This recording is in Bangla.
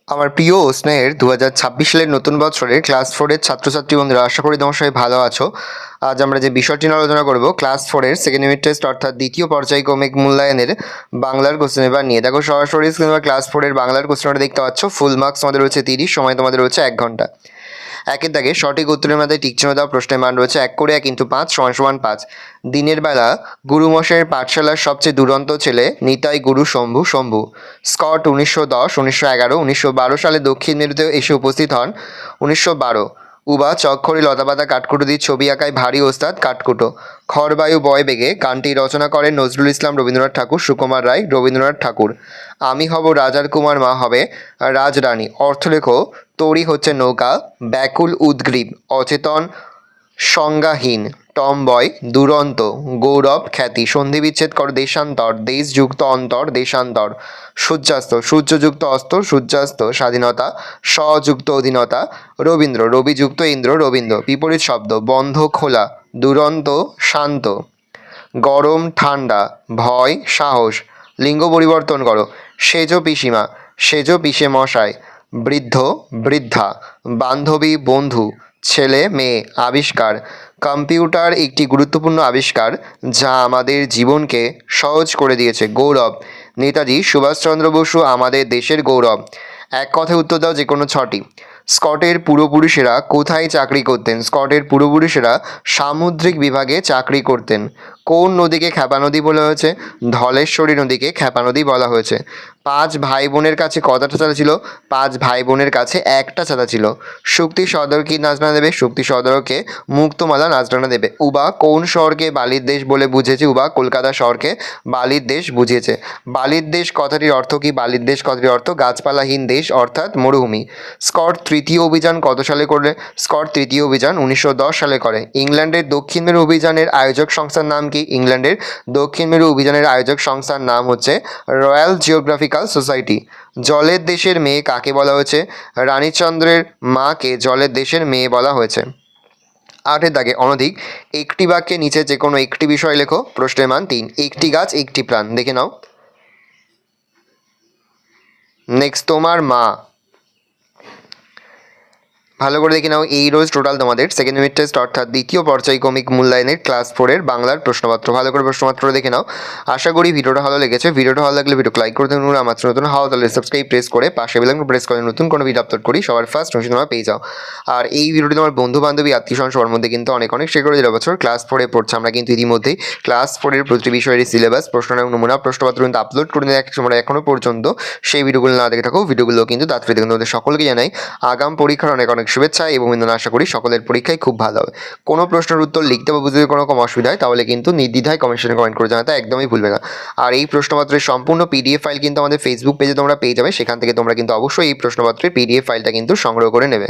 আমার প্রিয় স্নেহের 2026 সালের নতুন বছরের ক্লাস 4-এর ছাত্রছাত্রী বন্ধুরা, আশা করি তোমার সবাই ভালো আছো। আজ আমরা যে বিষয়টি নিয়ে আলোচনা করব, ক্লাস 4-এর সেকেন্ড ইউনিট টেস্ট অর্থাৎ দ্বিতীয় পর্যায়ক্রমিক মূল্যায়নের বাংলার কোশ্চেন পেপার নিয়ে। দেখো সরাসরি স্ক্রিনে ক্লাস 4-এর বাংলার কোশ্চেনটা দেখতে পাচ্ছ। ফুল মার্কস তোমাদের রয়েছে 30, সময় তোমাদের রয়েছে 1 ঘন্টা। একের দাগে সঠিক উত্তরের মাথায় টিকচিহ্ন দেওয়া, প্রশ্নের মান রয়েছে 1 করে 1 × 5 = 5। দিনের বেলা গুরুমশাইয়ের পাঠশালার সবচেয়ে দুরন্ত ছেলে নিতাই গুরু শম্ভু শম্ভু। স্কট 1910, 1911, 1912 সালে দক্ষিণ মেরুতে এসে উপস্থিত হন। 1912। উবা চক্ষরি লতাপাতা কাঠকুটো দিয়ে ছবি আঁকায় ভারী ওস্তাদ কাঠকুটো। খড়বায়ু বয় বেগে গানটি রচনা করেন নজরুল ইসলাম, রবীন্দ্রনাথ ঠাকুর, সুকুমার রায়, রবীন্দ্রনাথ ঠাকুর। আমি হব রাজার কুমার, মা হবে রাজরানী। অর্থলেখ, তরি হচ্ছে নৌকা, ব্যাকুল উদ্গ্রীব, অচেতন সংজ্ঞাহীন, টমবয় দুরন্ত, গৌরব খ্যাতি। সন্ধি বিচ্ছেদ কর, দেশান্তর, দেশযুক্ত অন্তর, দেশান্তর। সূর্যাস্ত, সূর্যযুক্ত অস্ত, সূর্যাস্ত। স্বাধীনতা, স্বযুক্ত অধীনতা, রবীন্দ্র, রবিযুক্ত ইন্দ্র, রবীন্দ্র। বিপরীত শব্দ, বন্ধ খোলা, দুরন্ত শান্ত, গরম ঠান্ডা, ভয় সাহস। লিঙ্গ পরিবর্তন করো, সেজ পিসিমা, সেজ পিসে মশাই। বৃদ্ধ বৃদ্ধা, বান্ধবী বন্ধু, ছেলে মেয়ে। আবিষ্কার, কম্পিউটার একটি গুরুত্বপূর্ণ আবিষ্কার যা আমাদের জীবনকে সহজ করে দিয়েছে। গৌরব, নেতাজি সুভাষচন্দ্র বসু আমাদের দেশের গৌরব। এক কথায় উত্তর দাও যে কোনো 6টি। স্কটের পূর্বপুরুষেরা কোথায় চাকরি করতেন? স্কটের পূর্বপুরুষেরা সামুদ্রিক বিভাগে চাকরি করতেন। কোন নদীকে ক্ষেপা নদী বলা হয়েছে? ধলেশ্বরী নদীকে ক্ষেপা নদী বলা হয়েছে। 5 ভাই বোনের কাছে কতটা চাঁদা ছিল? 5 ভাই বোনের কাছে একটা চাঁদা ছিল। শক্তি সদর কি নাজরানা দেবে? শক্তি সদরকে মুক্তমালা নাজরানা দেবে। উবা কোন শহরকে বালির দেশ বলে বুঝেছে? উবা কলকাতা শহরকে বালির দেশ বুঝিয়েছে। বালির দেশ কথাটির অর্থ কি? বালির দেশ কথাটির অর্থ গাছপালাহীন দেশ অর্থাৎ মরুভূমি। স্কট তৃতীয় অভিযান কত সালে করলে? স্কট তৃতীয় অভিযান 1910 সালে করে। ইংল্যান্ডের দক্ষিণ মেরু অভিযানের আয়োজক সংস্থার নাম কি? ইংল্যান্ডের দক্ষিণ মেরু অভিযানের আয়োজক সংস্থার নাম হচ্ছে রয়্যাল জিওগ্রাফিক্যাল সোসাইটি। জলের দেশের মেয়ে কাকে বলা হয়েছে? রানীচন্দ্রের মাকে জলের দেশের মেয়ে বলা হয়েছে। 8-এর দাগে অনধিক একটি বাক্যে নিচে যে কোনো একটি বিষয় লেখো। প্রশ্নের মান 3। একটি গাছ একটি প্রাণ, দেখে নাও। নেক্সট, তোমার মা। ভালো করে দেখে নাও, এই রোজ টোটাল তোমাদের সেকেন্ড ইউনিট টেস্ট অর্থাৎ দ্বিতীয় পর্যায়ক্রমিক মূল্যায়নের ক্লাস 4-এর বাংলার প্রশ্নপত্র। ভালো করে প্রশ্নপত্র দেখে নাও। আশা করি ভিডিওটা ভালো লেগেছে। ভিডিওটা ভালো লাগলে ভিডিও লাইক করতে অনুরোধ। আমার নতুন হওয়া তাহলে সাবস্ক্রাইব প্রেস করে পাশে বেল আইকন প্রেস করে নতুন কোনো ভিডিও আপলোড করি সবার ফার্স্ট নোটিফিকেশন তোমরা পেয়ে যাও। আর এই ভিডিওটি তোমার বন্ধু বান্ধবী আত্মীয় স্বজন সবার মধ্যে কিন্তু অনেক শেয়ার করে দিলে। বছর ক্লাস 4-এ পড়ছে, আমরা কিন্তু ইতিমধ্যেই ক্লাস 4-এর প্রতিটি বিষয়ের সিলেবাস, প্রশ্ন নমুনা, প্রশ্নপত্র কিন্তু আপলোড করে দিই। তোমরা এখনও পর্যন্ত সেই ভিডিওগুলো না দেখে থাকো, ভিডিওগুলো কিন্তু তাড়াতাড়ি দেখুন। তোমাদের সকলকে জানাই আগাম পরীক্ষার অনেক শুভেচ্ছা এবং আশা করি সকলের পরীক্ষায় খুব ভালো হবে। কোনো প্রশ্নের উত্তর লিখতে বা বুঝতে কোনো রকম অসুবিধা হয় তাহলে কিন্তু নির্দ্বিধায় কমেন্টে কমেন্ট করে জানাতে একদমই ভুলবে না। আর এই প্রশ্নপত্রের সম্পূর্ণ পিডিএফ ফাইল কিন্তু আমাদের ফেসবুক পেজে তোমরা পেয়ে যাবে। সেখান থেকে তোমরা কিন্তু অবশ্যই এই প্রশ্নপত্রের পিডিএফ ফাইলটা কিন্তু সংগ্রহ করে নেবে।